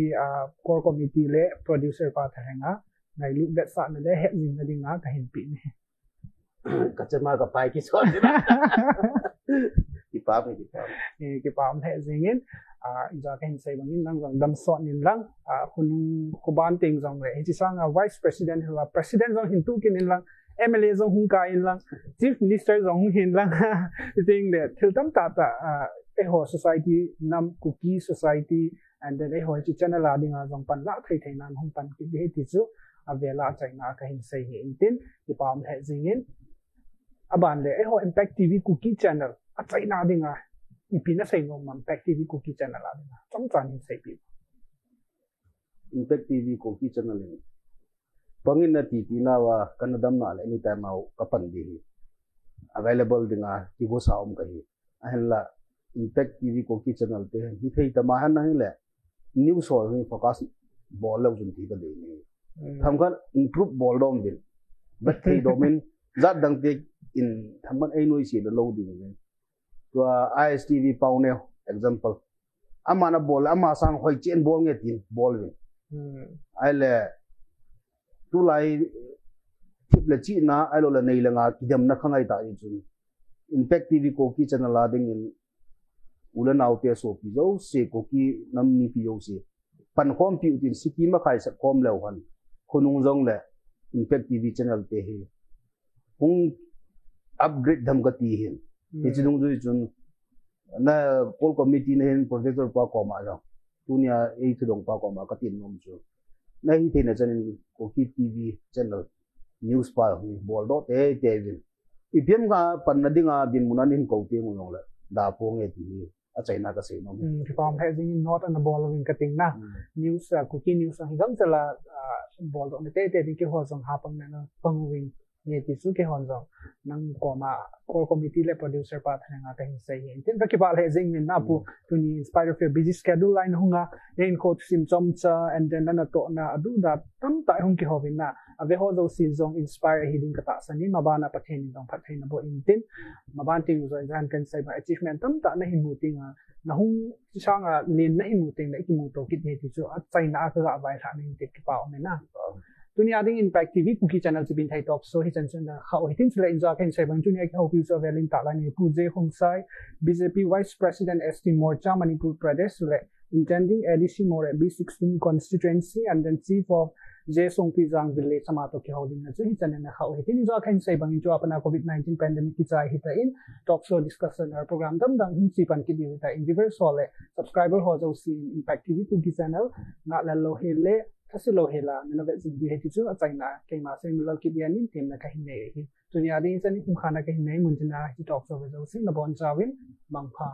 core committee le producer pa thalenga ngai lu bet sa na le he jing na dinga ka hin pi ni ka chama ka pai ki so ki pa the jing in ja kan sai bang in nang dam so nin lang khun kuban ting jong le chi sang vice president la president jong hin tu kin in lang MLA jong hung ka in lang chief minister jong hin lang ting le thil tam ta ho society nam cookie society and then ho chi channel la dinga jong pan la thai thai nan hung pan ki de ti chu avela chaina ka hin sai hi intin ki pam the jingin aban le ho impact TV cookie channel a chaina dinga ipina sai ngom impact TV cookie channel la dinga chom chan hin sai pi impact TV cookie channel ni pangin na ti na wa kanadam na le anytime au kapan di available dinga ki go saum ka hi ahla impact TV cookie channel te hi thei tamahan na hi le news so hi focus ball lo jun thi ka de ni tham kan improve ball dom din but thei domin zat dang te in thamman ai noi si da lo ding ni to ISTV paune example amana ball ama sang hoi chen ball nge tin ball win ai le tu lai tip le chi na ai lo la nei la nga kidam na khangai ta i chun impact TV cookie channel la ding in ulan autte so pi zo se cookie nam ni pi yo se pan khom pi utin sikima khai sa khom lo han khunung jong le impact TV channel te he hung upgrade dham ka ti hin ti chung ju chun na pol committee ne hin projector pa ko ma ra tunia ei thudong pa ko ma ka tin nom chu na hi the na chanin cookie TV channel news pa hu bol do te te win ipem ga pan na dinga din munan hin ko te mu nong la da po nge ti a chaina ka se nom ki pam having not on the ball wing kating na news cookie news ang hang chala ball do ne te ki ho jong ha pang na pang wing ye ti su ke hon jong nang ko ma core committee le producer pa thanga ka hin sai hin tin ki ba le jing min na pu to ni in spite of your busy schedule line hunga in ko sim chom cha and then na to na adu da tam ta hung ki hovin na ave ho zo si jong inspire hiding ka ta sanin mabana pathen dong pathen na bo in tin maban ting zo jan kan sai ba achievement tam ta na hin muting na hung sang len na hin muting na ki mu to kit ne ti chu a chai na ka ga vai tha nin te ki pa me na ตุนี้ดิ้ง Impact TV คุกกี้ channel จะเป็นไทย talk show ให้จันทร์นะเขาให้ทิ้งสุดเลยอินจอยกันใช้บางจุดนี้เขาพิวส์เวลินตาลานี่ผู้เจ้าของไซ BJP Vice President ST Morcha Manipur Pradesh สุดเลย intending addition more B16 constituency and then chief of J Songpijang village สมาตที่เขาดิ้งนะจุดที่จันทร์นะเขาให้ทิ้งอินจอยกันใช้บางจุดapna COVID-19 pandemic ที่ใจฮิตอิน talk show discussion our program ดังหินสีปันกิดีวิตา in reverse เลย subscriber เขาจะsee Impact TV คุกกี้ channel งานละโลเฮเล่ถ้าสิโลเฮล่ามันเอาไปสิ่งที่ให้ที่สุดใจน่ะเกี่ยมาเซมิลล์คิดยันนี่เต็มนะก็เห็นเลยตัวนี้อาจจะนี่คุ้มค่านะก็เห็นเลยมุนจะน่าที่ตอกโซเวอร์สิ่งละบอนจาวินบางพา